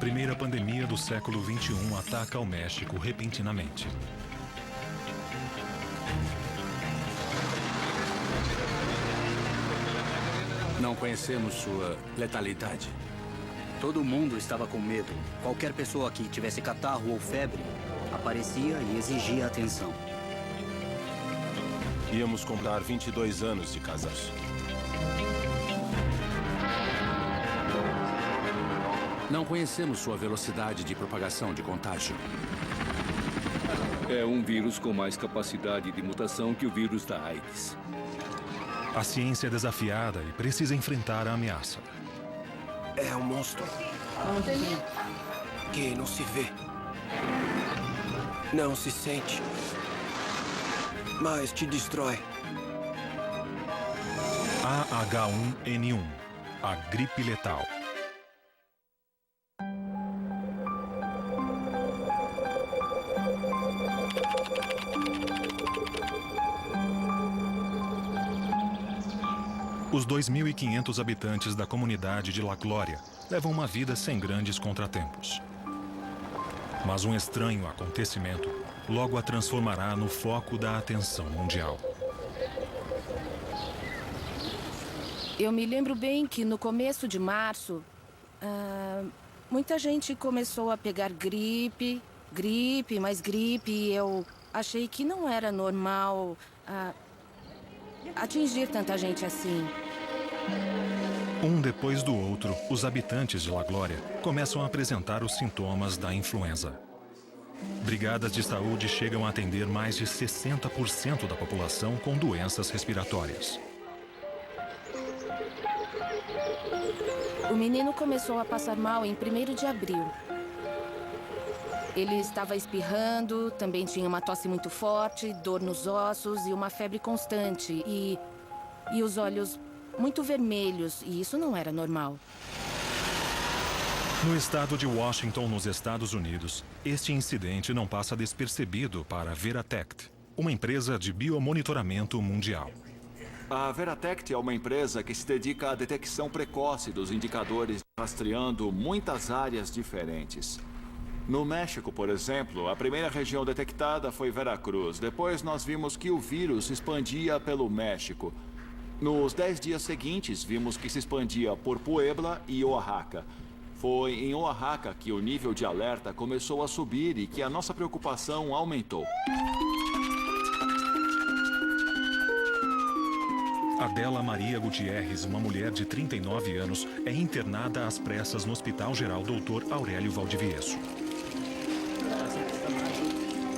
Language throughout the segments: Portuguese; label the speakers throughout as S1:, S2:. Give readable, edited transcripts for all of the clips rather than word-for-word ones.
S1: primeira pandemia do século XXI ataca o México repentinamente.
S2: Não conhecemos sua letalidade.
S3: Todo mundo estava com medo. Qualquer pessoa que tivesse catarro ou febre aparecia e exigia atenção.
S4: Íamos comprar 22 anos de casaço.
S2: Não conhecemos sua velocidade de propagação de contágio.
S5: É um vírus com mais capacidade de mutação que o vírus da AIDS.
S1: A ciência é desafiada e precisa enfrentar a ameaça.
S6: É um monstro que não se vê, não se sente, mas te destrói.
S1: AH1N1, a gripe letal. Os 2.500 habitantes da comunidade de La Glória levam uma vida sem grandes contratempos. Mas um estranho acontecimento logo a transformará no foco da atenção mundial.
S7: Eu me lembro bem que no começo de março, muita gente começou a pegar gripe, e eu achei que não era normal atingir tanta gente assim.
S1: Um depois do outro, os habitantes de La Glória começam a apresentar os sintomas da influenza. Brigadas de saúde chegam a atender mais de 60% da população com doenças respiratórias.
S7: O menino começou a passar mal em 1º de abril. Ele estava espirrando, também tinha uma tosse muito forte, dor nos ossos e uma febre constante. E os olhos muito vermelhos, e isso não era normal.
S1: No estado de Washington, nos Estados Unidos, este incidente não passa despercebido para a Veratect, uma empresa de biomonitoramento mundial.
S8: A Veratect é uma empresa que se dedica à detecção precoce dos indicadores, rastreando muitas áreas diferentes. No México, por exemplo, a primeira região detectada foi Veracruz. Depois nós vimos que o vírus se expandia pelo México. Nos 10 dias seguintes, vimos que se expandia por Puebla e Oaxaca. Foi em Oaxaca que o nível de alerta começou a subir e que a nossa preocupação aumentou.
S1: Adela Maria Gutierrez, uma mulher de 39 anos, é internada às pressas no Hospital Geral Dr. Aurélio Valdivieso.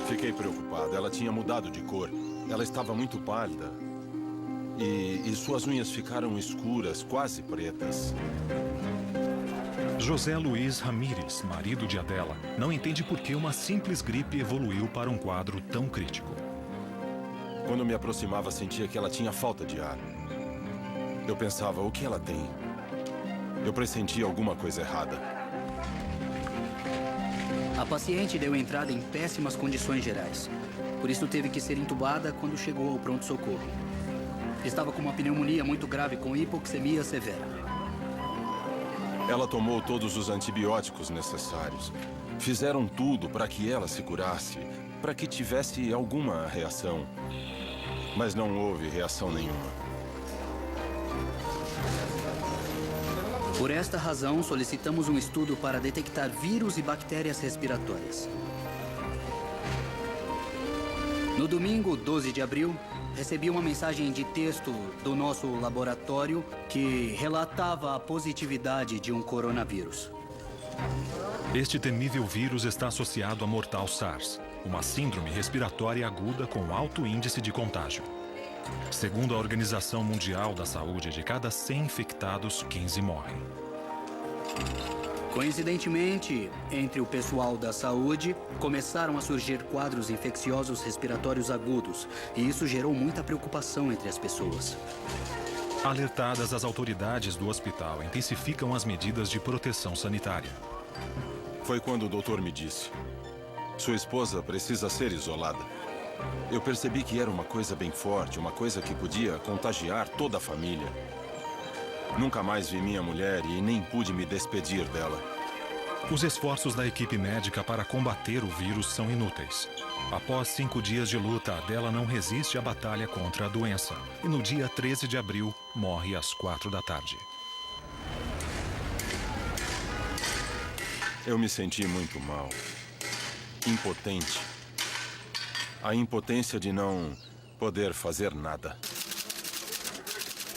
S4: Fiquei preocupado. Ela tinha mudado de cor. Ela estava muito pálida. E suas unhas ficaram escuras, quase pretas.
S1: José Luiz Ramírez, marido de Adela, não entende por que uma simples gripe evoluiu para um quadro tão crítico.
S4: Quando me aproximava, sentia que ela tinha falta de ar. Eu pensava, o que ela tem? Eu pressentia alguma coisa errada.
S3: A paciente deu entrada em péssimas condições gerais. Por isso teve que ser entubada quando chegou ao pronto-socorro. Estava com uma pneumonia muito grave com hipoxemia severa.
S4: Ela tomou todos os antibióticos necessários. Fizeram tudo para que ela se curasse, para que tivesse alguma reação. Mas não houve reação nenhuma.
S3: Por esta razão, solicitamos um estudo para detectar vírus e bactérias respiratórias. No domingo, 12 de abril, recebi uma mensagem de texto do nosso laboratório que relatava a positividade de um coronavírus.
S1: Este temível vírus está associado à mortal SARS, uma síndrome respiratória aguda com alto índice de contágio. Segundo a Organização Mundial da Saúde, de cada 100 infectados, 15 morrem.
S3: Coincidentemente, entre o pessoal da saúde, começaram a surgir quadros infecciosos respiratórios agudos, e isso gerou muita preocupação entre as pessoas.
S1: Alertadas, as autoridades do hospital intensificam as medidas de proteção sanitária.
S4: Foi quando o doutor me disse: sua esposa precisa ser isolada. Eu percebi que era uma coisa bem forte, uma coisa que podia contagiar toda a família. Nunca mais vi minha mulher e nem pude me despedir dela.
S1: Os esforços da equipe médica para combater o vírus são inúteis. Após 5 dias de luta, Adela não resiste à batalha contra a doença. E no dia 13 de abril, morre às 4 da tarde.
S4: Eu me senti muito mal. Impotente. A impotência de não poder fazer nada.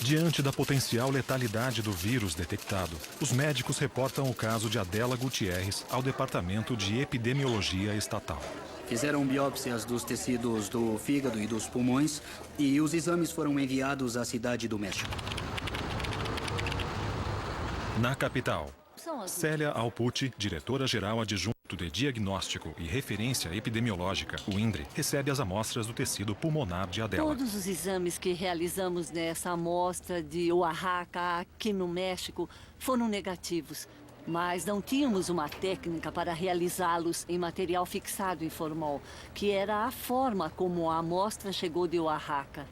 S1: Diante da potencial letalidade do vírus detectado, os médicos reportam o caso de Adela Gutierrez ao Departamento de Epidemiologia Estatal.
S3: Fizeram biópsias dos tecidos do fígado e dos pulmões e os exames foram enviados à cidade do México.
S1: Na capital, Célia Alpucci, diretora-geral adjunta de Diagnóstico e Referência Epidemiológica, o INDRE, recebe as amostras do tecido pulmonar de Adela.
S9: Todos os exames que realizamos nessa amostra de Oaxaca, aqui no México, foram negativos. Mas não tínhamos uma técnica para realizá-los em material fixado em formol, que era a forma como a amostra chegou de Oaxaca.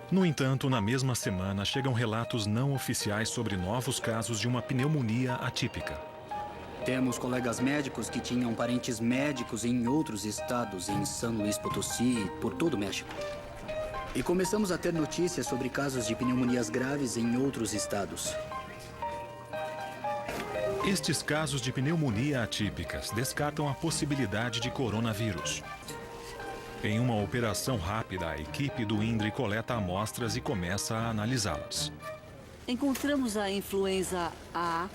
S1: No entanto, na mesma semana, chegam relatos não oficiais sobre novos casos de uma pneumonia atípica.
S3: Temos colegas médicos que tinham parentes médicos em outros estados, em San Luis Potosí, por todo o México. E começamos a ter notícias sobre casos de pneumonias graves em outros estados.
S1: Estes casos de pneumonia atípicas descartam a possibilidade de coronavírus. Em uma operação rápida, a equipe do INDRE coleta amostras e começa a analisá-las.
S9: Encontramos a influenza A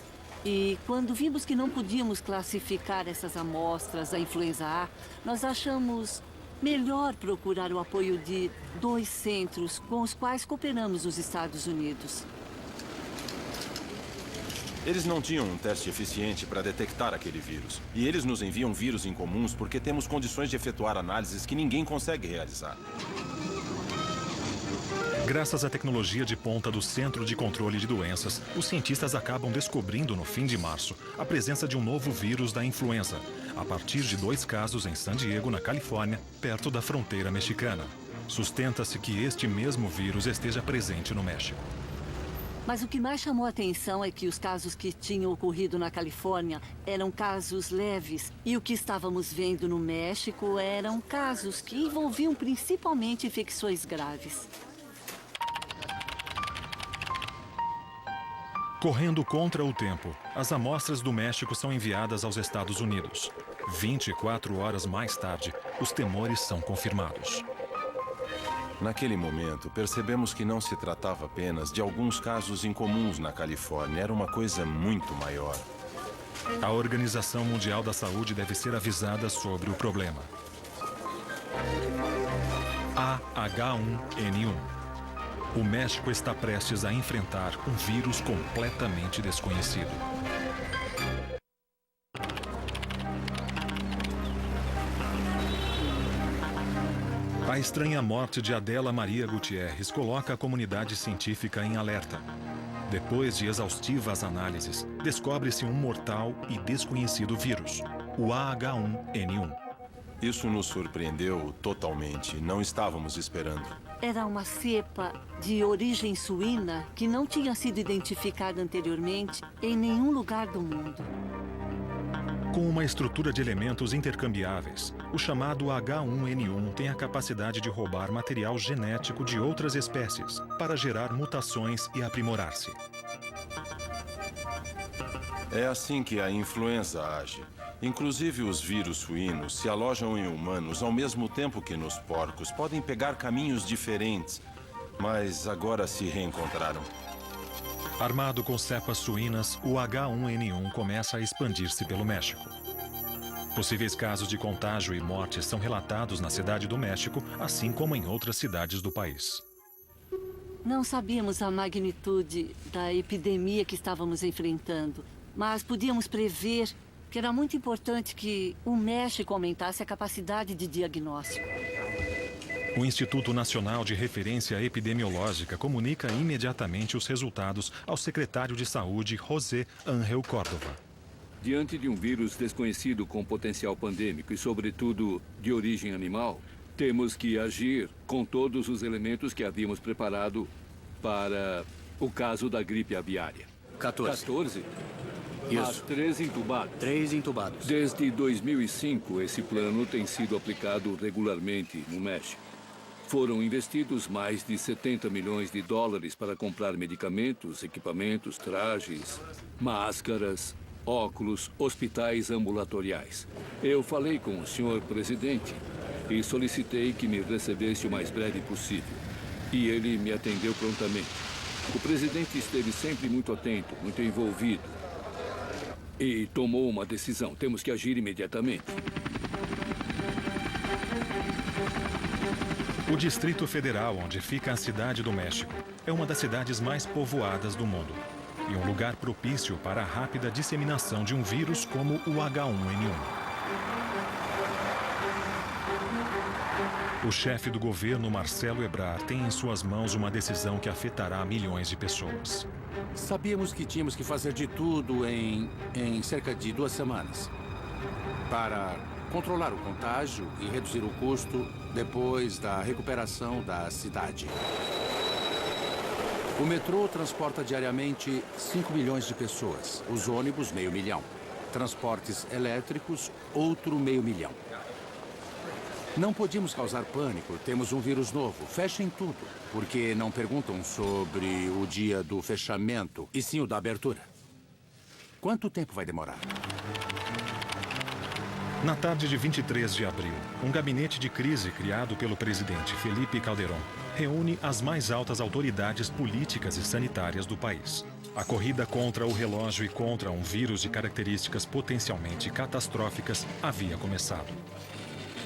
S9: e, quando vimos que não podíamos classificar essas amostras da influenza A, nós achamos melhor procurar o apoio de 2 centros com os quais cooperamos nos Estados Unidos.
S4: Eles não tinham um teste eficiente para detectar aquele vírus. E eles nos enviam vírus incomuns porque temos condições de efetuar análises que ninguém consegue realizar.
S1: Graças à tecnologia de ponta do Centro de Controle de Doenças, os cientistas acabam descobrindo no fim de março a presença de um novo vírus da influenza, a partir de 2 casos em San Diego, na Califórnia, perto da fronteira mexicana. Sustenta-se que este mesmo vírus esteja presente no México.
S9: Mas o que mais chamou a atenção é que os casos que tinham ocorrido na Califórnia eram casos leves. E o que estávamos vendo no México eram casos que envolviam principalmente infecções graves.
S1: Correndo contra o tempo, as amostras do México são enviadas aos Estados Unidos. 24 horas mais tarde, os temores são confirmados.
S4: Naquele momento, percebemos que não se tratava apenas de alguns casos incomuns na Califórnia. Era uma coisa muito maior.
S1: A Organização Mundial da Saúde deve ser avisada sobre o problema. A H1N1. O México está prestes a enfrentar um vírus completamente desconhecido. A estranha morte de Adela Maria Gutierrez coloca a comunidade científica em alerta. Depois de exaustivas análises, descobre-se um mortal e desconhecido vírus, o AH1N1.
S4: Isso nos surpreendeu totalmente. Não estávamos esperando.
S9: Era uma cepa de origem suína que não tinha sido identificada anteriormente em nenhum lugar do mundo.
S1: Com uma estrutura de elementos intercambiáveis, o chamado H1N1 tem a capacidade de roubar material genético de outras espécies para gerar mutações e aprimorar-se.
S4: É assim que a influenza age. Inclusive, os vírus suínos se alojam em humanos ao mesmo tempo que nos porcos. Podem pegar caminhos diferentes, mas agora se reencontraram.
S1: Armado com cepas suínas, o H1N1 começa a expandir-se pelo México. Possíveis casos de contágio e morte são relatados na cidade do México, assim como em outras cidades do país.
S9: Não sabíamos a magnitude da epidemia que estávamos enfrentando, mas podíamos prever que era muito importante que o México aumentasse a capacidade de diagnóstico.
S1: O Instituto Nacional de Referência Epidemiológica comunica imediatamente os resultados ao secretário de Saúde, José Ángel Córdova.
S5: Diante de um vírus desconhecido com potencial pandêmico e, sobretudo, de origem animal, temos que agir com todos os elementos que havíamos preparado para o caso da gripe aviária.
S3: 14. Isso.
S5: Há 3 entubados.
S3: 3 entubados.
S5: Desde 2005, esse plano tem sido aplicado regularmente no México. Foram investidos mais de 70 milhões de dólares para comprar medicamentos, equipamentos, trajes, máscaras, óculos, hospitais ambulatoriais. Eu falei com o senhor presidente e solicitei que me recebesse o mais breve possível. E ele me atendeu prontamente. O presidente esteve sempre muito atento, muito envolvido. E tomou uma decisão. Temos que agir imediatamente.
S1: O Distrito Federal, onde fica a Cidade do México, é uma das cidades mais povoadas do mundo e um lugar propício para a rápida disseminação de um vírus como o H1N1. O chefe do governo, Marcelo Ebrard, tem em suas mãos uma decisão que afetará milhões de pessoas.
S2: Sabíamos que tínhamos que fazer de tudo em cerca de 2 semanas para controlar o contágio e reduzir o custo depois da recuperação da cidade. O metrô transporta diariamente 5 milhões de pessoas. Os ônibus, 500 mil. Transportes elétricos, outro 500 mil. Não podíamos causar pânico. Temos um vírus novo. Fechem tudo. Porque não perguntam sobre o dia do fechamento, e sim o da abertura. Quanto tempo vai demorar?
S1: Na tarde de 23 de abril, um gabinete de crise criado pelo presidente Felipe Calderón reúne as mais altas autoridades políticas e sanitárias do país. A corrida contra o relógio e contra um vírus de características potencialmente catastróficas havia começado.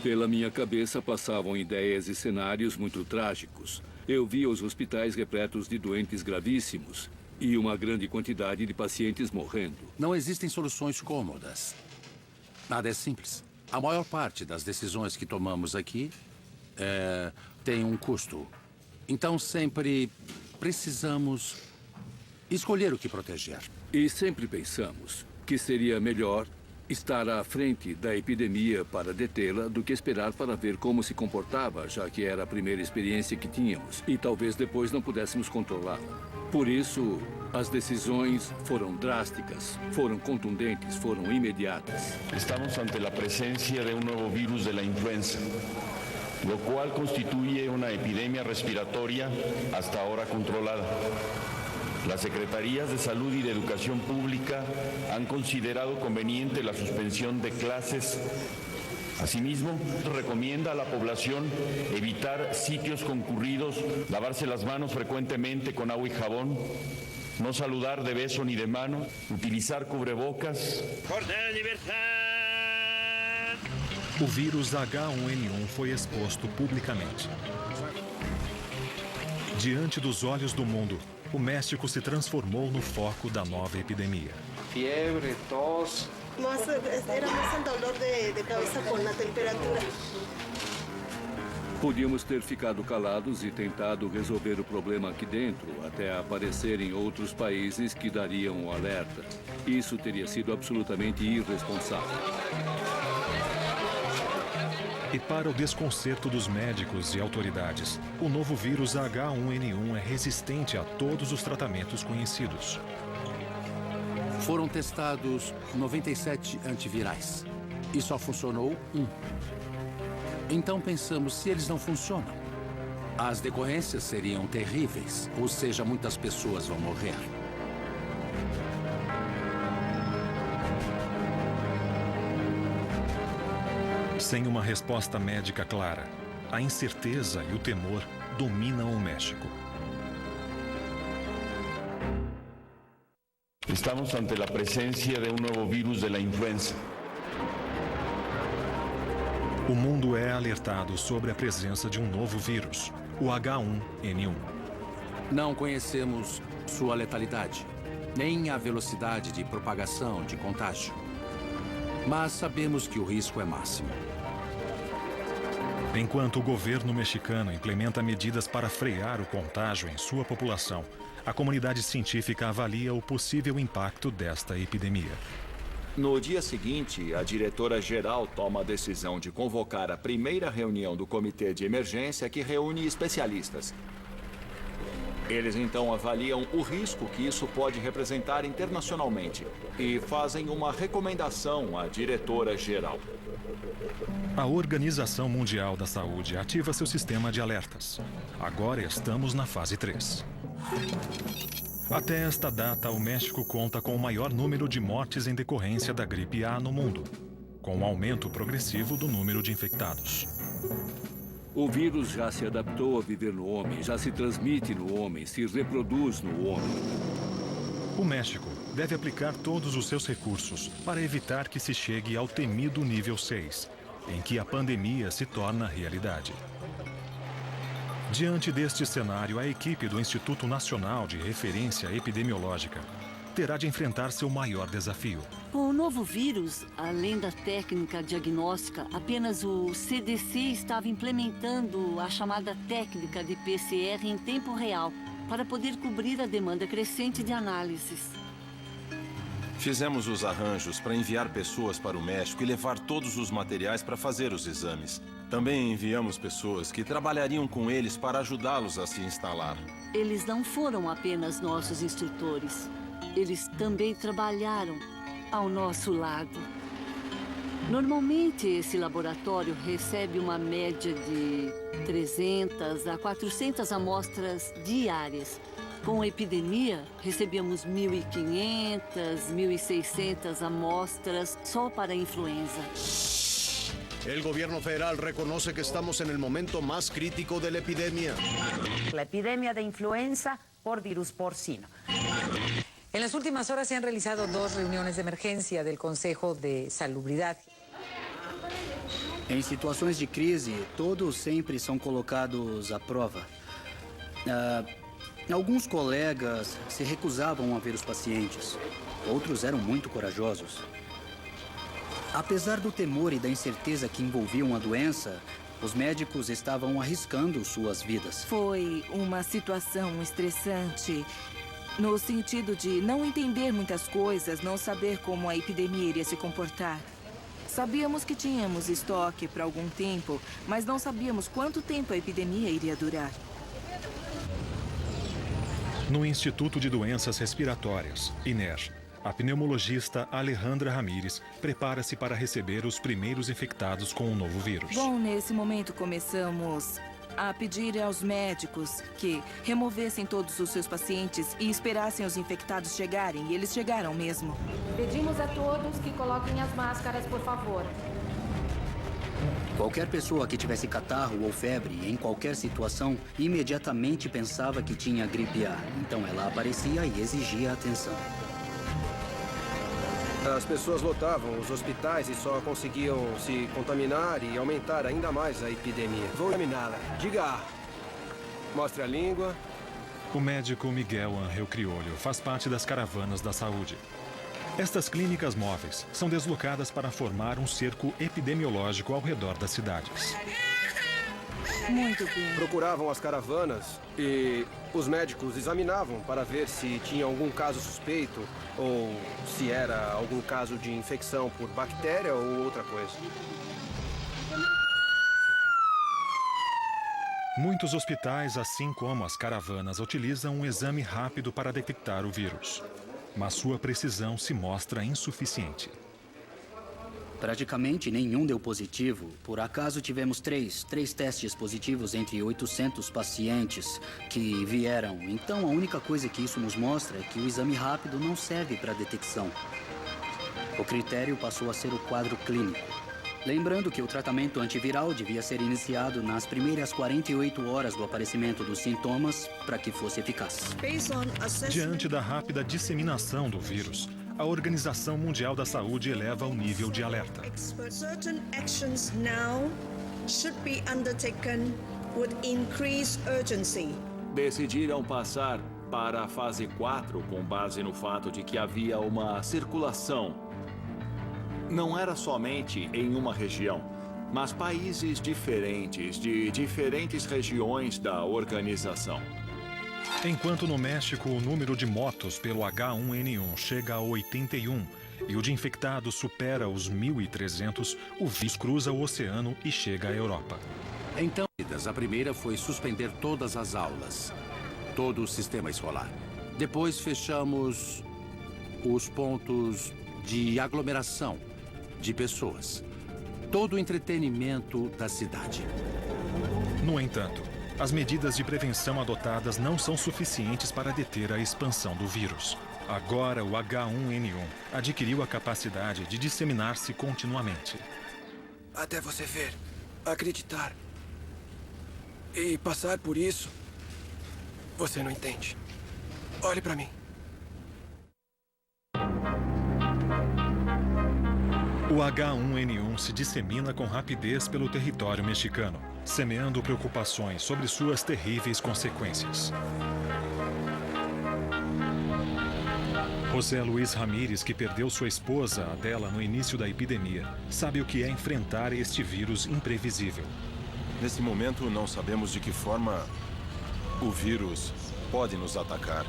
S5: Pela minha cabeça passavam ideias e cenários muito trágicos. Eu via os hospitais repletos de doentes gravíssimos e uma grande quantidade de pacientes morrendo.
S2: Não existem soluções cômodas. Nada é simples. A maior parte das decisões que tomamos aqui tem um custo. Então sempre precisamos escolher o que proteger.
S5: E sempre pensamos que seria melhor estar à frente da epidemia para detê-la do que esperar para ver como se comportava, já que era a primeira experiência que tínhamos e talvez depois não pudéssemos controlá-la. Por isso, as decisões foram drásticas, foram contundentes, foram imediatas.
S10: Estamos ante la presencia de un nuevo virus de la influenza, lo cual constituye una epidemia respiratoria hasta ahora controlada. Las Secretarías de Salud y de Educación Pública han considerado conveniente la suspensión de clases. Asimismo, recomienda a la población evitar sitios concurridos, lavarse las manos frecuentemente con agua y jabón, no saludar de beso ni de mano, utilizar cubrebocas.
S1: O vírus H1N1 foi exposto publicamente. Diante dos olhos do mundo, o México se transformou no foco da nova epidemia.
S6: Fiebre, tos.
S11: Era más el dolor de cabeza con la temperatura.
S5: Podíamos ter ficado calados e tentado resolver o problema aqui dentro, até aparecerem outros países que dariam o alerta. Isso teria sido absolutamente irresponsável.
S1: E para o desconcerto dos médicos e autoridades, o novo vírus H1N1 é resistente a todos os tratamentos conhecidos.
S2: Foram testados 97 antivirais e só funcionou um. Então pensamos, se eles não funcionam, as decorrências seriam terríveis, ou seja, muitas pessoas vão morrer.
S1: Sem uma resposta médica clara, a incerteza e o temor dominam o México.
S10: Estamos ante la presencia de un nuevo virus de la influenza.
S1: O mundo é alertado sobre a presença de um novo vírus, o H1N1.
S2: Não conhecemos sua letalidade, nem a velocidade de propagação de contágio. Mas sabemos que o risco é máximo.
S1: Enquanto o governo mexicano implementa medidas para frear o contágio em sua população, a comunidade científica avalia o possível impacto desta epidemia.
S8: No dia seguinte, a diretora-geral toma a decisão de convocar a primeira reunião do Comitê de Emergência que reúne especialistas. Eles então avaliam o risco que isso pode representar internacionalmente e fazem uma recomendação à diretora-geral.
S1: A Organização Mundial da Saúde ativa seu sistema de alertas. Agora estamos na fase 3. Até esta data, o México conta com o maior número de mortes em decorrência da gripe A no mundo, com um aumento progressivo do número de infectados.
S5: O vírus já se adaptou a viver no homem, já se transmite no homem, se reproduz no homem.
S1: O México deve aplicar todos os seus recursos para evitar que se chegue ao temido nível 6, em que a pandemia se torna realidade. Diante deste cenário, a equipe do Instituto Nacional de Referência Epidemiológica terá de enfrentar seu maior desafio.
S9: Com o novo vírus, além da técnica diagnóstica, apenas o CDC estava implementando a chamada técnica de PCR em tempo real, para poder cobrir a demanda crescente de análises.
S4: Fizemos os arranjos para enviar pessoas para o México e levar todos os materiais para fazer os exames. Também enviamos pessoas que trabalhariam com eles para ajudá-los a se instalar.
S9: Eles não foram apenas nossos instrutores. Eles também trabalharam ao nosso lado. Normalmente, esse laboratório recebe uma média de 300 a 400 amostras diárias. Com a epidemia, recebemos 1.500, 1.600 amostras só para a influenza.
S12: El gobierno federal reconoce que estamos en el momento más crítico de la epidemia.
S13: La epidemia de influenza por virus porcino.
S14: En las últimas horas se han realizado 2 reuniones de emergencia del Consejo de Salubridad.
S3: Em situações de crise, todos sempre são colocados à prova. Alguns colegas se recusavam a ver os pacientes. Outros eram muito corajosos. Apesar do temor e da incerteza que envolviam a doença, os médicos estavam arriscando suas vidas.
S15: Foi uma situação estressante, no sentido de não entender muitas coisas, não saber como a epidemia iria se comportar. Sabíamos que tínhamos estoque para algum tempo, mas não sabíamos quanto tempo a epidemia iria durar.
S1: No Instituto de Doenças Respiratórias, INER, a pneumologista Alejandra Ramírez prepara-se para receber os primeiros infectados com o novo vírus.
S15: Bom, nesse momento começamos a pedir aos médicos que removessem todos os seus pacientes e esperassem os infectados chegarem, e eles chegaram mesmo.
S7: Pedimos a todos que coloquem as máscaras, por favor.
S3: Qualquer pessoa que tivesse catarro ou febre, em qualquer situação, imediatamente pensava que tinha gripe A. Então ela aparecia e exigia atenção.
S16: As pessoas lotavam os hospitais e só conseguiam se contaminar e aumentar ainda mais a epidemia. Vou examiná-la. Diga A. Mostre a língua.
S1: O médico Miguel Ángel Criollo faz parte das caravanas da saúde. Estas clínicas móveis são deslocadas para formar um cerco epidemiológico ao redor das cidades.
S15: Muito bem.
S16: Procuravam as caravanas e os médicos examinavam para ver se tinha algum caso suspeito ou se era algum caso de infecção por bactéria ou outra coisa.
S1: Muitos hospitais, assim como as caravanas, utilizam um exame rápido para detectar o vírus. Mas sua precisão se mostra insuficiente.
S3: Praticamente nenhum deu positivo. Por acaso tivemos três testes positivos entre 800 pacientes que vieram. Então a única coisa que isso nos mostra é que o exame rápido não serve para detecção. O critério passou a ser o quadro clínico. Lembrando que o tratamento antiviral devia ser iniciado nas primeiras 48 horas do aparecimento dos sintomas para que fosse eficaz.
S1: Diante da rápida disseminação do vírus, a Organização Mundial da Saúde eleva o nível de alerta.
S11: Certain actions now should be undertaken with increased urgency.
S8: Decidiram passar para a fase 4 com base no fato de que havia uma circulação. Não era somente em uma região, mas países diferentes, de diferentes regiões da organização.
S1: Enquanto no México o número de mortos pelo H1N1 chega a 81 e o de infectados supera os 1.300, o vírus cruza o oceano e chega à Europa.
S2: Então, a primeira foi suspender todas as aulas. todo o sistema escolar. Depois fechamos os pontos de aglomeração de pessoas. Todo o entretenimento da cidade.
S1: No entanto, as medidas de prevenção adotadas não são suficientes para deter a expansão do vírus. Agora, o H1N1 adquiriu a capacidade de disseminar-se continuamente.
S16: Até você ver, acreditar e passar por isso, você não entende. Olhe para mim.
S1: O H1N1 se dissemina com rapidez pelo território mexicano, semeando preocupações sobre suas terríveis consequências. José Luiz Ramírez, que perdeu sua esposa, Adela, no início da epidemia, sabe o que é enfrentar este vírus imprevisível.
S4: Nesse momento, não sabemos de que forma o vírus pode nos atacar.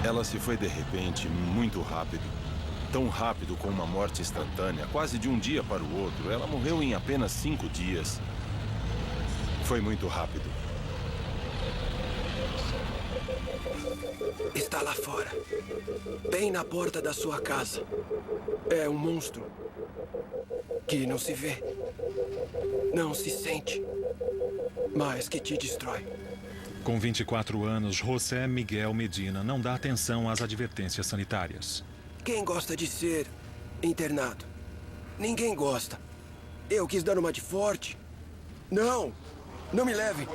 S4: Ela se foi de repente, muito rápido. Tão rápido como uma morte instantânea, quase de um dia para o outro. Ela morreu em apenas 5 dias. Foi muito rápido.
S16: Está lá fora, bem na porta da sua casa. É um monstro que não se vê, não se sente, mas que te destrói.
S1: Com 24 anos, José Miguel Medina não dá atenção às advertências sanitárias.
S16: Quem gosta de ser internado? Ninguém gosta. Eu quis dar uma de forte. Não! Não me levem!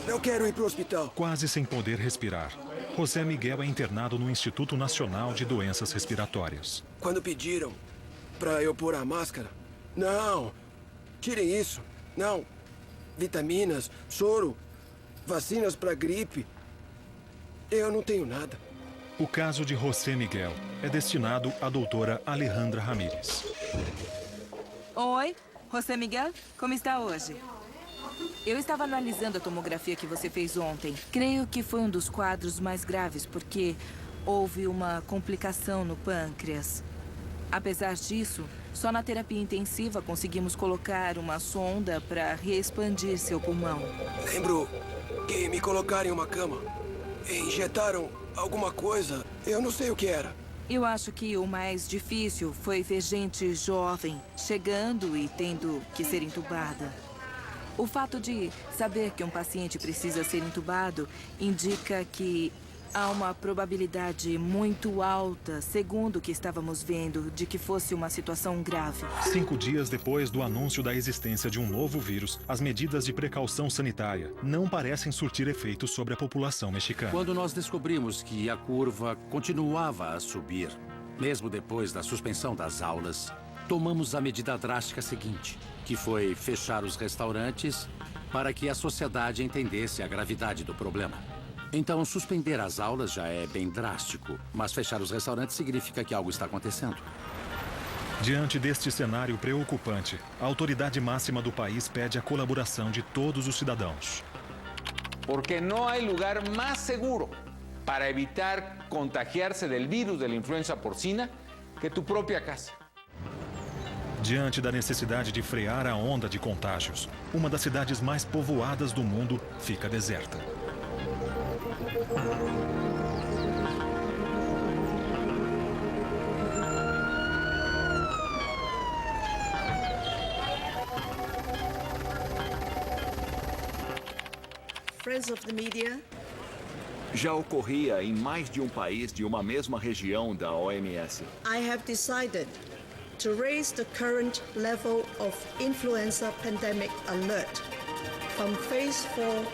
S16: Eu quero ir para o hospital.
S1: Quase sem poder respirar, José Miguel é internado no Instituto Nacional de Doenças Respiratórias.
S16: Quando pediram para eu pôr a máscara, não! Tirem isso! Não! Vitaminas, soro, vacinas para gripe. Eu não tenho nada.
S1: O caso de José Miguel é destinado à doutora Alejandra Ramírez.
S15: Oi, José Miguel, como está hoje? Eu estava analisando a tomografia que você fez ontem. Creio que foi um dos quadros mais graves, porque houve uma complicação no pâncreas. Apesar disso, só na terapia intensiva conseguimos colocar uma sonda para reexpandir seu pulmão.
S16: Lembro que me colocaram em uma cama e injetaram alguma coisa. Eu não sei o que era.
S15: Eu acho que o mais difícil foi ver gente jovem chegando e tendo que ser entubada. O fato de saber que um paciente precisa ser entubado indica que há uma probabilidade muito alta, segundo o que estávamos vendo, de que fosse uma situação grave.
S1: 5 dias depois do anúncio da existência de um novo vírus, as medidas de precaução sanitária não parecem surtir efeito sobre a população mexicana.
S2: Quando nós descobrimos que a curva continuava a subir, mesmo depois da suspensão das aulas, tomamos a medida drástica seguinte, que foi fechar os restaurantes para que a sociedade entendesse a gravidade do problema. Então, suspender as aulas já é bem drástico, mas fechar os restaurantes significa que algo está acontecendo.
S1: Diante deste cenário preocupante, a autoridade máxima do país pede a colaboração de todos os cidadãos.
S17: Porque não há lugar mais seguro para evitar contagiar-se del vírus da influenza porcina que tu própria casa.
S1: Diante da necessidade de frear a onda de contágios, uma das cidades mais povoadas do mundo fica deserta.
S11: Friends of the Media.
S8: Já ocorria em mais de um país de uma mesma região da OMS.
S11: I have decided to raise the current level of influenza pandemic alert from phase 4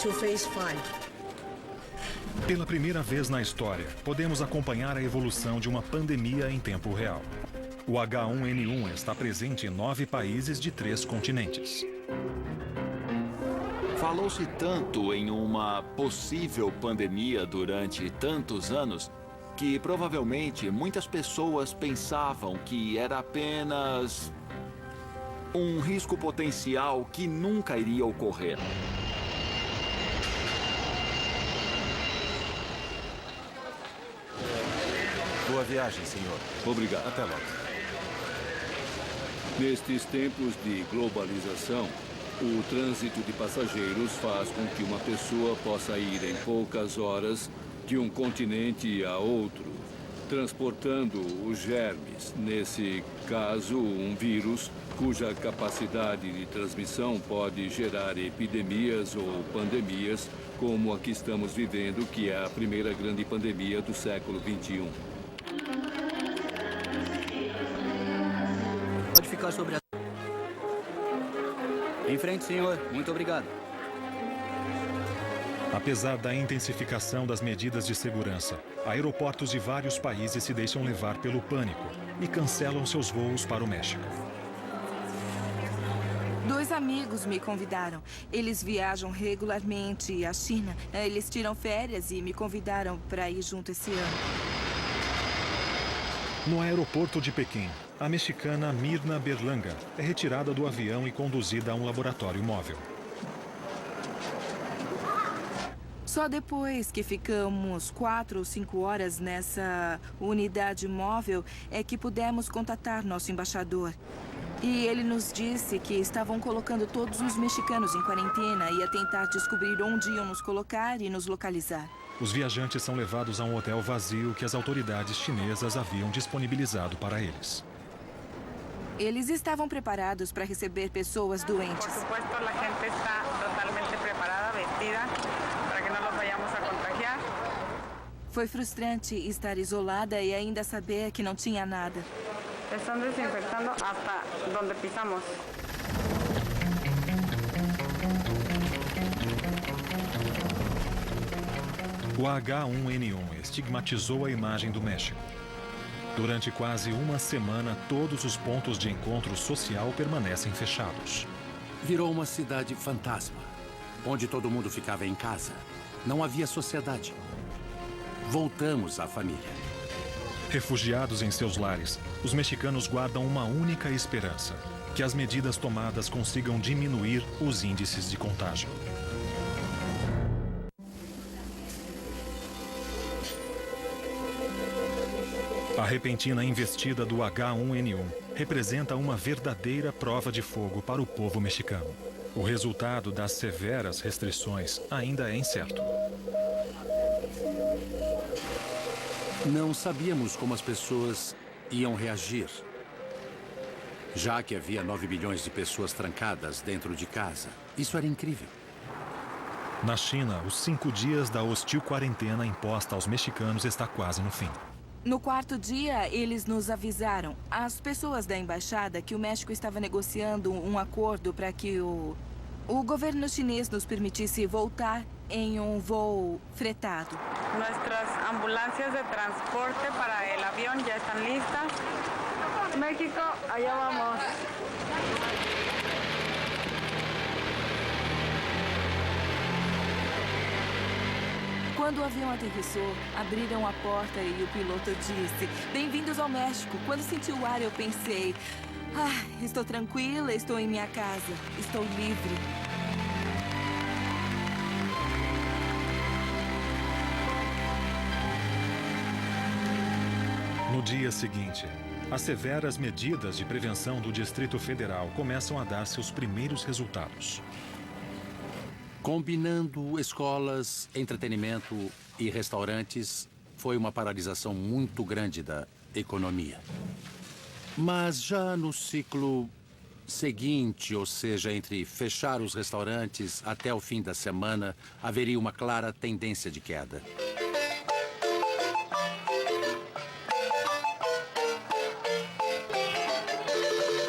S11: to phase 5.
S1: Pela primeira vez na história, podemos acompanhar a evolução de uma pandemia em tempo real. O H1N1 está presente em 9 países de 3 continentes.
S8: Falou-se tanto em uma possível pandemia durante tantos anos que provavelmente muitas pessoas pensavam que era apenas um risco potencial que nunca iria ocorrer.
S4: Boa viagem, senhor.
S2: Obrigado.
S4: Até logo.
S5: Nestes tempos de globalização, O trânsito de passageiros faz com que uma pessoa possa ir em poucas horas de um continente a outro, transportando os germes, nesse caso, um vírus cuja capacidade de transmissão pode gerar epidemias ou pandemias, como a que estamos vivendo, que é a primeira grande pandemia do século XXI.
S3: Pode ficar sobre a... Em frente, senhor. Muito obrigado.
S1: Apesar da intensificação das medidas de segurança, aeroportos de vários países se deixam levar pelo pânico e cancelam seus voos para o México.
S15: 2 amigos me convidaram. Eles viajam regularmente à China. Eles tiram férias e me convidaram para ir junto esse ano.
S1: No aeroporto de Pequim, a mexicana Mirna Berlanga é retirada do avião e conduzida a um laboratório móvel.
S15: Só depois que ficamos 4 ou 5 horas nessa unidade móvel é que pudemos contatar nosso embaixador. E ele nos disse que estavam colocando todos os mexicanos em quarentena e a tentar descobrir onde iam nos colocar e nos localizar.
S1: Os viajantes são levados a um hotel vazio que as autoridades chinesas haviam disponibilizado para eles.
S15: Eles estavam preparados para receber pessoas doentes.
S18: Por supuesto, a gente está totalmente preparada, vestida, para que não nos vayamos a contagiar.
S15: Foi frustrante estar isolada e ainda saber que não tinha nada.
S18: Estão desinfectando hasta onde pisamos.
S1: O H1N1 estigmatizou a imagem do México. Durante quase uma semana, todos os pontos de encontro social permanecem fechados.
S2: Virou uma cidade fantasma, onde todo mundo ficava em casa. Não havia sociedade. Voltamos à família.
S1: Refugiados em seus lares, os mexicanos guardam uma única esperança: que as medidas tomadas consigam diminuir os índices de contágio. A repentina investida do H1N1 representa uma verdadeira prova de fogo para o povo mexicano. O resultado das severas restrições ainda é incerto.
S2: Não sabíamos como as pessoas iam reagir, já que havia 9 milhões de pessoas trancadas dentro de casa. Isso era incrível.
S1: Na China, os 5 dias da hostil quarentena imposta aos mexicanos está quase no fim.
S15: No 4º dia, eles nos avisaram, as pessoas da embaixada, que o México estava negociando um acordo para que o governo chinês nos permitisse voltar em um voo fretado.
S18: Nuestras ambulancias de transporte para el avión ya están listas. México, allá vamos.
S15: Quando o avião aterrissou, abriram a porta e o piloto disse: "Bem-vindos ao México." Quando senti o ar, eu pensei: estou tranquila, estou em minha casa, estou livre.
S1: No dia seguinte, as severas medidas de prevenção do Distrito Federal começam a dar seus primeiros resultados.
S2: Combinando escolas, entretenimento e restaurantes, foi uma paralisação muito grande da economia. Mas já no ciclo seguinte, ou seja, entre fechar os restaurantes até o fim da semana, haveria uma clara tendência de queda.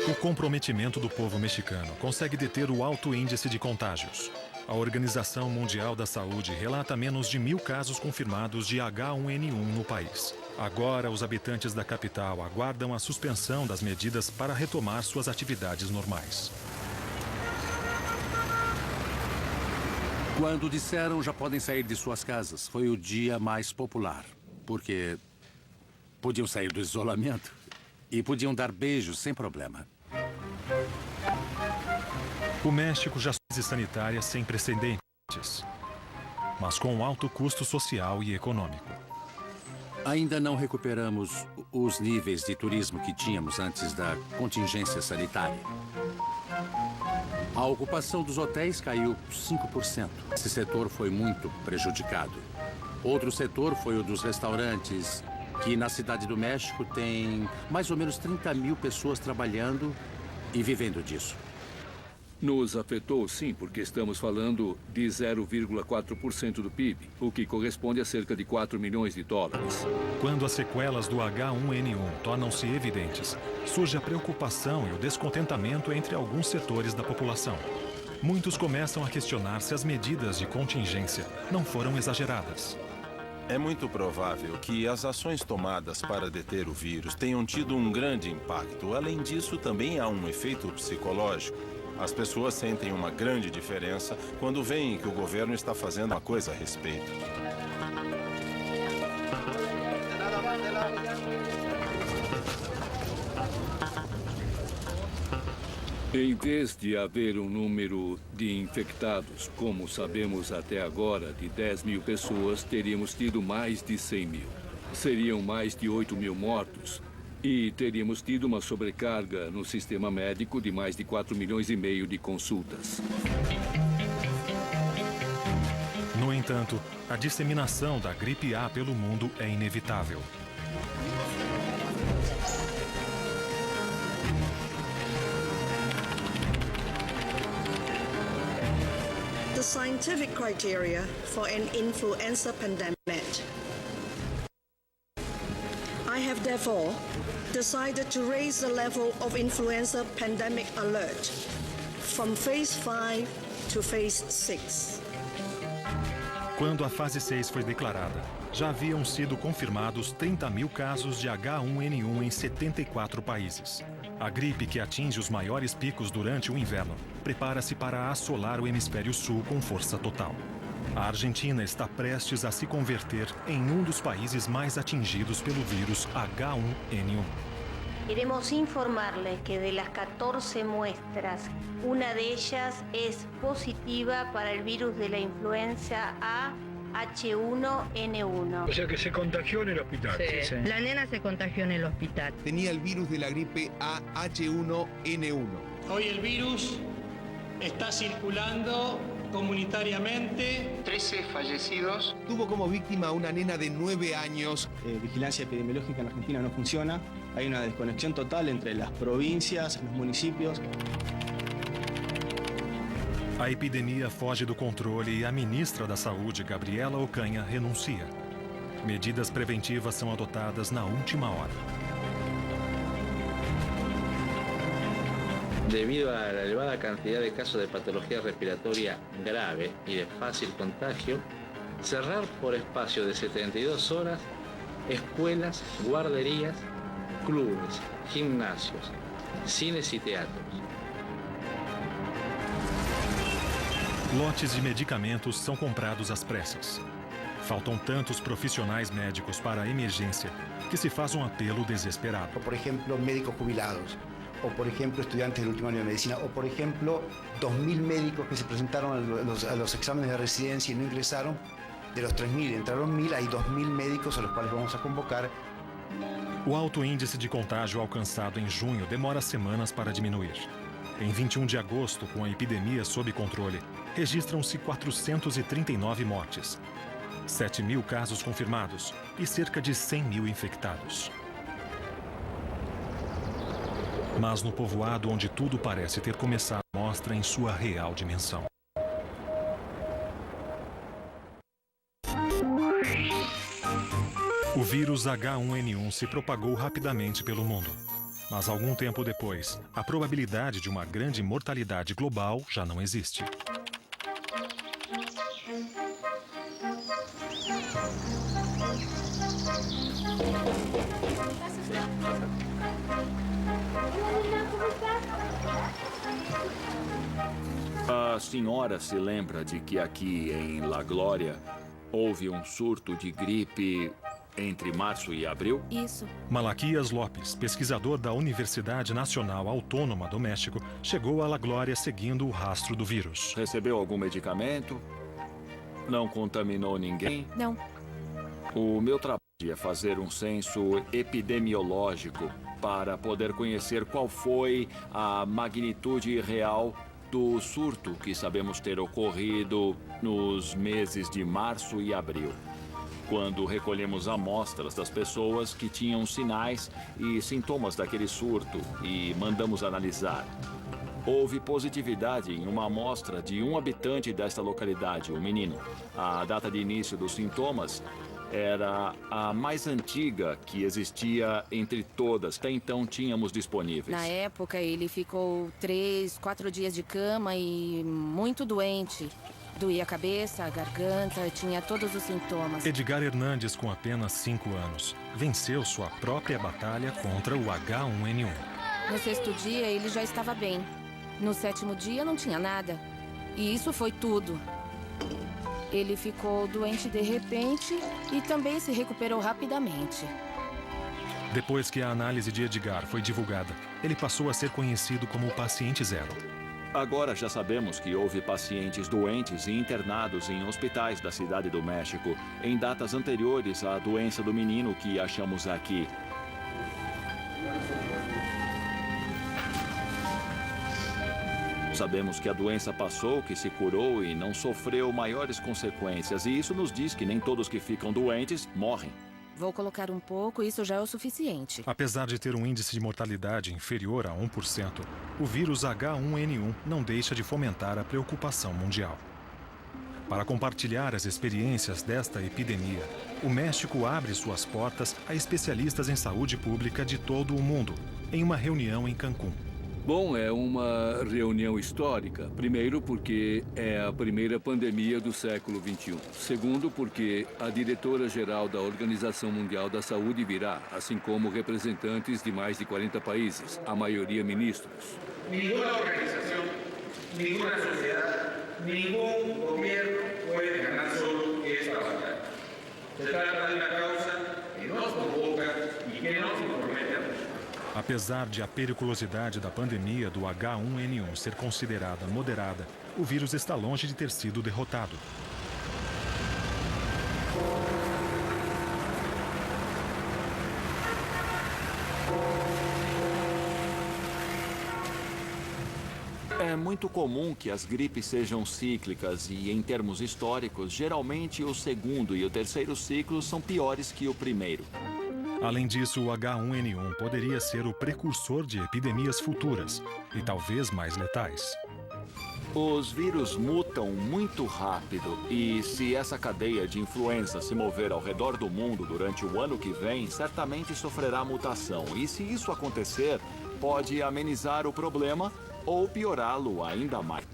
S1: O comprometimento do povo mexicano consegue deter o alto índice de contágios. A Organização Mundial da Saúde relata menos de 1.000 casos confirmados de H1N1 no país. Agora, os habitantes da capital aguardam a suspensão das medidas para retomar suas atividades normais.
S2: Quando disseram já podem sair de suas casas, foi o dia mais popular, porque podiam sair do isolamento e podiam dar beijos sem problema.
S1: O México já crise sanitária sem precedentes, mas com um alto custo social e econômico.
S2: Ainda não recuperamos os níveis de turismo que tínhamos antes da contingência sanitária. A ocupação dos hotéis caiu 5%. Esse setor foi muito prejudicado. Outro setor foi o dos restaurantes, que na Cidade do México tem mais ou menos 30 mil pessoas trabalhando e vivendo disso.
S5: Nos afetou, sim, porque estamos falando de 0,4% do PIB, o que corresponde a cerca de 4 milhões de dólares.
S1: Quando as sequelas do H1N1 tornam-se evidentes, surge a preocupação e o descontentamento entre alguns setores da população. Muitos começam a questionar se as medidas de contingência não foram exageradas.
S4: É muito provável que as ações tomadas para deter o vírus tenham tido um grande impacto. Além disso, também há um efeito psicológico. As pessoas sentem uma grande diferença quando veem que o governo está fazendo uma coisa a respeito.
S5: Em vez de haver um número de infectados, como sabemos até agora, de 10 mil pessoas, teríamos tido mais de 100 mil. Seriam mais de 8 mil mortos. E teríamos tido uma sobrecarga no sistema médico de mais de 4 milhões e meio de consultas.
S1: No entanto, a disseminação da gripe A pelo mundo é inevitável.
S11: The scientific criteria for an influenza pandemic. I have therefore decided to raise the level of influenza pandemic alert from phase 5 to phase 6.
S1: Quando a fase 6 foi declarada, já haviam sido confirmados 30 mil casos de H1N1 em 74 países. A gripe, que atinge os maiores picos durante o inverno, prepara-se para assolar o hemisfério sul com força total. A Argentina está prestes a se converter em um dos países mais atingidos pelo vírus H1N1.
S19: Queremos informarles que de las 14 muestras, una de ellas es positiva para el virus de la influenza A H1N1.
S20: O sea que se contagió en el hospital.
S19: Sí. La nena se contagió en el hospital.
S21: Tenía el virus de la gripe A H1N1.
S22: Hoy el virus está circulando comunitariamente.
S21: 13 fallecidos. Tuvo como víctima a una nena de 9 años.
S23: Vigilancia epidemiológica en Argentina no funciona. Hay una desconexión total entre las provincias, los municipios.
S1: A epidemia foge do controle e a ministra da Saúde, Gabriela Ocanha, renuncia. Medidas preventivas são adotadas na última hora.
S24: Debido a la elevada cantidad de casos de patología respiratoria grave y de fácil contagio, cerrar por espacio de 72 horas escuelas, guarderías, clubes, gimnasios, cines y teatros.
S1: Lotes de medicamentos são comprados às pressas. Faltam tantos profissionais médicos para a emergência que se faz um apelo desesperado.
S25: Por exemplo, médicos jubilados, ou por exemplo, estudiantes do último ano de medicina, ou por exemplo, 2.000 médicos que se presentaram a los exámenes de residencia e não ingressaram. De los 3.000 entraron 1.000, hay 2.000 médicos a los cuales vamos a convocar.
S1: O alto índice de contágio alcançado em junho demora semanas para diminuir. Em 21 de agosto, com a epidemia sob controle, registram-se 439 mortes, 7 mil casos confirmados e cerca de 100 mil infectados. Mas no povoado onde tudo parece ter começado, mostra em sua real dimensão. O vírus H1N1 se propagou rapidamente pelo mundo. Mas algum tempo depois, a probabilidade de uma grande mortalidade global já não existe.
S8: A senhora se lembra de que aqui em La Glória houve um surto de gripe entre março e abril?
S7: Isso.
S1: Malaquias Lopes, pesquisador da Universidade Nacional Autônoma do México, chegou a La Glória seguindo o rastro do vírus.
S8: Recebeu algum medicamento? Não contaminou ninguém?
S7: Não.
S8: O meu trabalho é fazer um censo epidemiológico para poder conhecer qual foi a magnitude real do surto que sabemos ter ocorrido nos meses de março e abril, quando recolhemos amostras das pessoas que tinham sinais e sintomas daquele surto e mandamos analisar. Houve positividade em uma amostra de um habitante desta localidade, o menino. A data de início dos sintomas era a mais antiga que existia entre todas, até então tínhamos disponíveis.
S7: Na época, ele ficou 3, 4 dias de cama e muito doente. Doía a cabeça, a garganta, tinha todos os sintomas.
S1: Edgar Hernandes, com apenas 5 anos, venceu sua própria batalha contra o H1N1.
S7: No 6º dia, ele já estava bem. No 7º dia, não tinha nada. E isso foi tudo. Ele ficou doente de repente e também se recuperou rapidamente.
S1: Depois que a análise de Edgar foi divulgada, ele passou a ser conhecido como o paciente zero.
S8: Agora já sabemos que houve pacientes doentes e internados em hospitais da Cidade do México em datas anteriores à doença do menino que achamos aqui. Sabemos que a doença passou, que se curou e não sofreu maiores consequências. E isso nos diz que nem todos que ficam doentes morrem.
S7: Vou colocar um pouco, isso já é o suficiente.
S1: Apesar de ter um índice de mortalidade inferior a 1%, o vírus H1N1 não deixa de fomentar a preocupação mundial. Para compartilhar as experiências desta epidemia, o México abre suas portas a especialistas em saúde pública de todo o mundo, em uma reunião em Cancún.
S5: Bom, é uma reunião histórica. Primeiro, porque é a primeira pandemia do século XXI. Segundo, porque a diretora-geral da Organização Mundial da Saúde virá, assim como representantes de mais de 40 países, a maioria ministros.
S21: Nenhuma organização, nenhuma sociedade, nenhum governo pode ganhar solo esta batalha. Se trata de uma causa que nos convoca e que nos comprometemos.
S1: Apesar de a periculosidade da pandemia do H1N1 ser considerada moderada, o vírus está longe de ter sido derrotado.
S8: É muito comum que as gripes sejam cíclicas e, em termos históricos, geralmente o segundo e o terceiro ciclos são piores que o primeiro.
S1: Além disso, o H1N1 poderia ser o precursor de epidemias futuras e talvez mais letais.
S8: Os vírus mutam muito rápido e, se essa cadeia de influenza se mover ao redor do mundo durante o ano que vem, certamente sofrerá mutação. E, se isso acontecer, pode amenizar o problema ou piorá-lo ainda mais.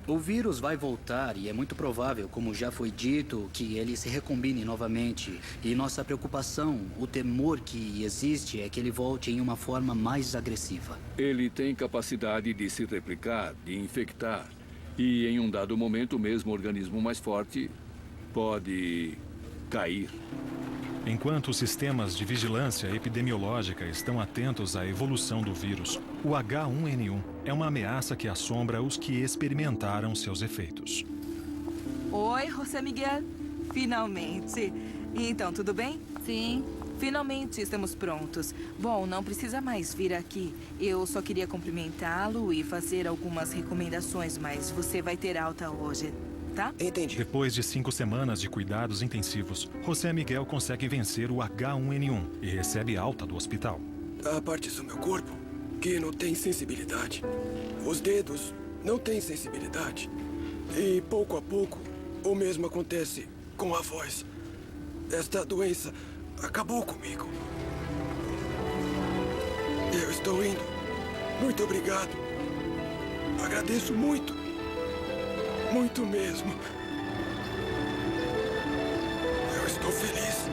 S3: O vírus vai voltar e é muito provável, como já foi dito, que ele se recombine novamente. E nossa preocupação, o temor que existe é que ele volte em uma forma mais agressiva.
S5: Ele tem capacidade de se replicar, de infectar. E em um dado momento, mesmo o organismo mais forte pode cair.
S1: Enquanto os sistemas de vigilância epidemiológica estão atentos à evolução do vírus, o H1N1 é uma ameaça que assombra os que experimentaram seus efeitos.
S15: Oi, José Miguel. Finalmente. Então, tudo bem? Sim. Finalmente estamos prontos. Bom, não precisa mais vir aqui. Eu só queria cumprimentá-lo e fazer algumas recomendações, mas você vai ter alta hoje. Tá?
S16: Entendi.
S1: Depois de 5 semanas de cuidados intensivos, José Miguel consegue vencer o H1N1 e recebe alta do hospital.
S16: Há partes do meu corpo que não têm sensibilidade. Os dedos não têm sensibilidade. E pouco a pouco, o mesmo acontece com a voz. Esta doença acabou comigo. Eu estou indo. Muito obrigado. Agradeço muito. Muito mesmo. Eu estou feliz.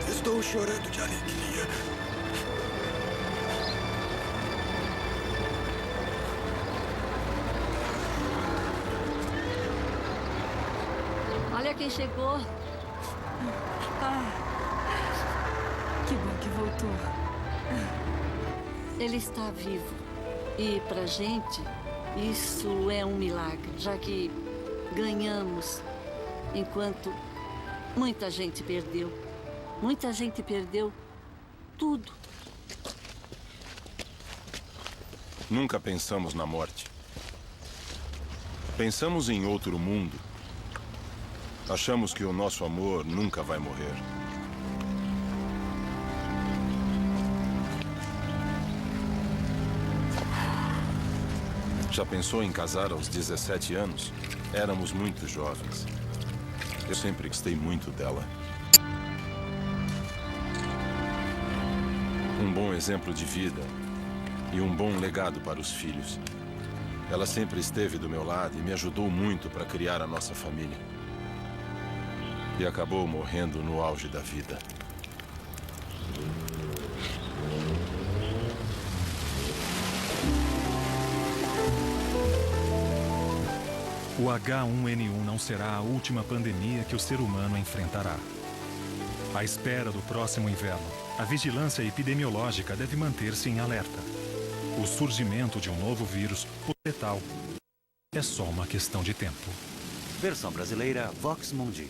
S16: Estou chorando de alegria.
S6: Olha quem chegou.
S15: Que bom que voltou.
S6: Ele está vivo. E pra gente, isso é um milagre, já que ganhamos enquanto muita gente perdeu. Muita gente perdeu tudo.
S4: Nunca pensamos na morte. Pensamos em outro mundo. Achamos que o nosso amor nunca vai morrer. Já pensou em casar aos 17 anos? Éramos muito jovens. Eu sempre gostei muito dela. Um bom exemplo de vida e um bom legado para os filhos. Ela sempre esteve do meu lado e me ajudou muito para criar a nossa família. E acabou morrendo no auge da vida.
S1: O H1N1 não será a última pandemia que o ser humano enfrentará. À espera do próximo inverno, a vigilância epidemiológica deve manter-se em alerta. O surgimento de um novo vírus, por letal, é só uma questão de tempo.
S9: Versão brasileira Vox Mundi.